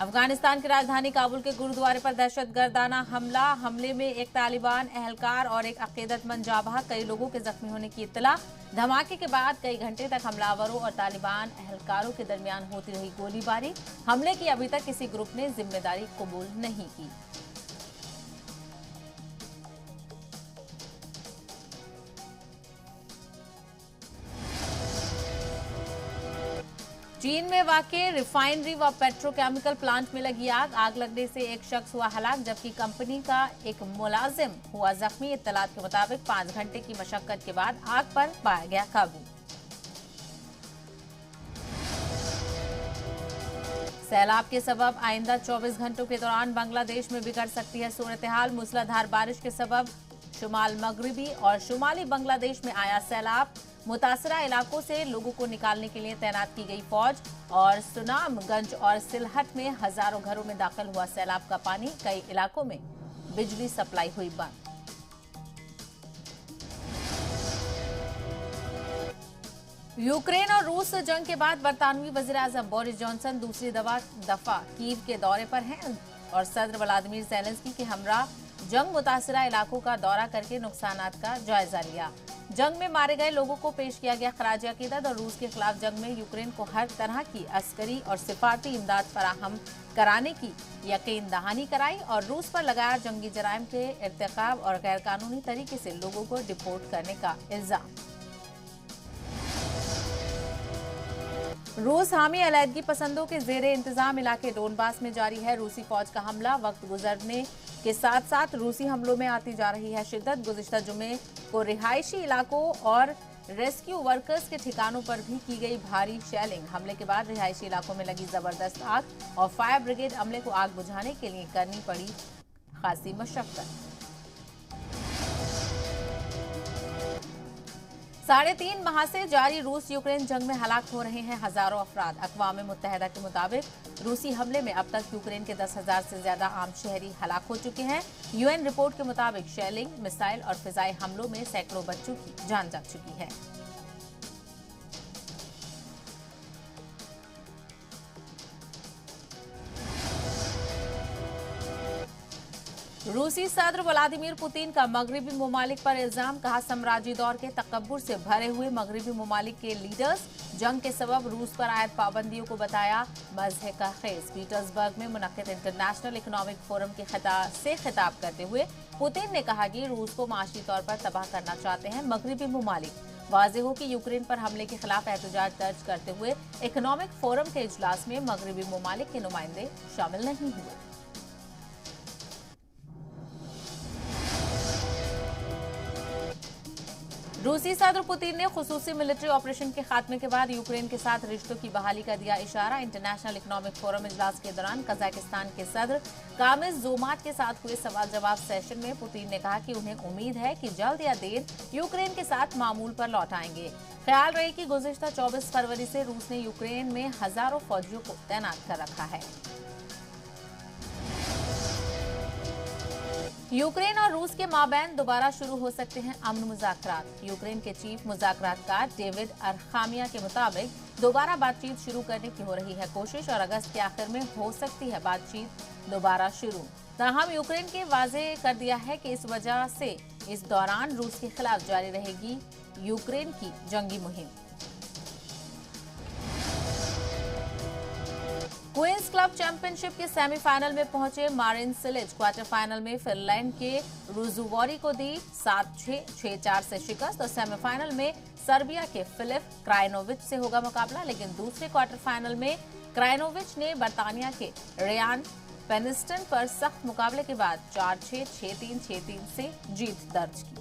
अफगानिस्तान की राजधानी काबुल के गुरुद्वारे पर दहशतगर्दाना हमले में एक तालिबान एहलकार और एक अकीदतमंद जाँ बहक, कई लोगों के जख्मी होने की इत्तला। धमाके के बाद कई घंटे तक हमलावरों और तालिबान एहलकारों के दरमियान होती रही गोलीबारी। हमले की अभी तक किसी ग्रुप ने जिम्मेदारी कबूल नहीं की। चीन में वाक़े रिफाइनरी व पेट्रोकेमिकल प्लांट में लगी आग लगने से एक शख्स हुआ हलाक, जबकि कंपनी का एक मुलाजिम हुआ जख्मी। इत्तलात के मुताबिक 5 घंटे की मशक्कत के बाद आग पर पाया गया काबू। सैलाब के सबब आइंदा 24 घंटों के दौरान बांग्लादेश में बिगड़ सकती है सूरत हाल। मूसलाधार बारिश के सबब शुमाल मगरिबी और शुमाली बांग्लादेश में आया सैलाब। मुतासरा इलाकों से लोगों को निकालने के लिए तैनात की गई फौज। और सुनामगंज और सिलहट में हजारों घरों में दाखिल हुआ सैलाब का पानी। कई इलाकों में बिजली सप्लाई हुई बंद। यूक्रेन और रूस जंग के बाद बरतानवी वज़ीर-ए-आज़म बोरिस जॉनसन दूसरी दफा कीव के दौरे पर हैं और सदर व्लादिमीर ज़ेलेंस्की के हमरा जंग मुतासरा इलाकों का दौरा करके नुकसानात का जायजा लिया। जंग में मारे गए लोगों को पेश किया गया खराज अकीदत और रूस के खिलाफ जंग में यूक्रेन को हर तरह की अस्करी और सिफारती इमदाद फराहम कराने की यकीन दहानी कराई और रूस पर लगाया जंगी जराइम के इर्तिकाब और गैरकानूनी तरीके से लोगों को डिपोर्ट करने का इल्जाम। रूस हामी अलहदगी पसंदों के जेरे इंतजाम इलाके डोनबास में जारी है। रूसी फौज का हमला वक्त गुजरने के साथ साथ रूसी हमलों में आती जा रही है शिद्दत। गुज़िश्ता जुमे को रिहायशी इलाकों और रेस्क्यू वर्कर्स के ठिकानों पर भी की गई भारी शेलिंग। हमले के बाद रिहायशी इलाकों में लगी जबरदस्त आग और फायर ब्रिगेड अमले को आग बुझाने के लिए करनी पड़ी खासी मशक्कत। 3.5 माह से जारी रूस यूक्रेन जंग में हलाक हो रहे हैं हजारों अफराद। अक़वाम मुत्तहिदा के मुताबिक रूसी हमले में अब तक यूक्रेन के 10,000 से ज्यादा आम शहरी हलाक हो चुके हैं। यूएन रिपोर्ट के मुताबिक शेलिंग, मिसाइल और फिजाई हमलों में सैकड़ों बच्चों की जान जा चुकी है। रूसी सदर व्लादिमीर पुतिन का मगरबी ममालिक पर इल्जाम, कहा साम्राज्यी दौर के तकब्बुर से भरे हुए मगरबी ममालिक के लीडर्स जंग के सबब रूस पर आयद पाबंदियों को बताया मज़ह का खेज। पीटर्सबर्ग में मुनक्किद इंटरनेशनल इकोनॉमिक फोरम के से खिताब करते हुए पुतिन ने कहा कि रूस को माशी तौर पर तबाह करना चाहते हैं मगरबी ममालिक। वाज़ेह हो कि यूक्रेन पर हमले के खिलाफ एहतजाज दर्ज करते हुए इकोनॉमिक फोरम के इजलास में मगरबी ममालिक के नुमाइंदे शामिल नहीं हुए। रूसी सदर पुतिन ने खुसूसी मिलिट्री ऑपरेशन के खात्मे के बाद यूक्रेन के साथ रिश्तों की बहाली का दिया इशारा। इंटरनेशनल इकोनॉमिक फोरम इजलास के दौरान कजाकिस्तान के सदर कामिल ज़ोमात के साथ हुए सवाल जवाब सेशन में पुतिन ने कहा कि उन्हें उम्मीद है कि जल्द या देर यूक्रेन के साथ मामूल पर लौट आएंगे। ख्याल रहे कि गुज़िश्ता 24 फरवरी से रूस ने यूक्रेन में हजारों फौजियों को तैनात कर रखा है। यूक्रेन और रूस के माबैन दोबारा शुरू हो सकते हैं अमन मुज़ाकरात। यूक्रेन के चीफ मुज़ाकरातकार डेविड अरखामिया के मुताबिक दोबारा बातचीत शुरू करने की हो रही है कोशिश और अगस्त के आखिर में हो सकती है बातचीत दोबारा शुरू। ताहम यूक्रेन के वाज़ेह कर दिया है कि इस वजह से इस दौरान रूस के खिलाफ जारी रहेगी यूक्रेन की जंगी मुहिम। क्वींस क्लब चैंपियनशिप के सेमीफाइनल में पहुंचे मारिन सिलिच। क्वार्टर फाइनल में फिनलैंड के रुजुवोरी को दी 7-6, 6-4 से शिकस्त और सेमीफाइनल में सर्बिया के फिलिप क्राइनोविच से होगा मुकाबला। लेकिन दूसरे क्वार्टर फाइनल में क्राइनोविच ने बर्तानिया के रेयान पेनिस्टन पर सख्त मुकाबले के बाद 4-6, 6-3, 6-3 से जीत दर्ज की।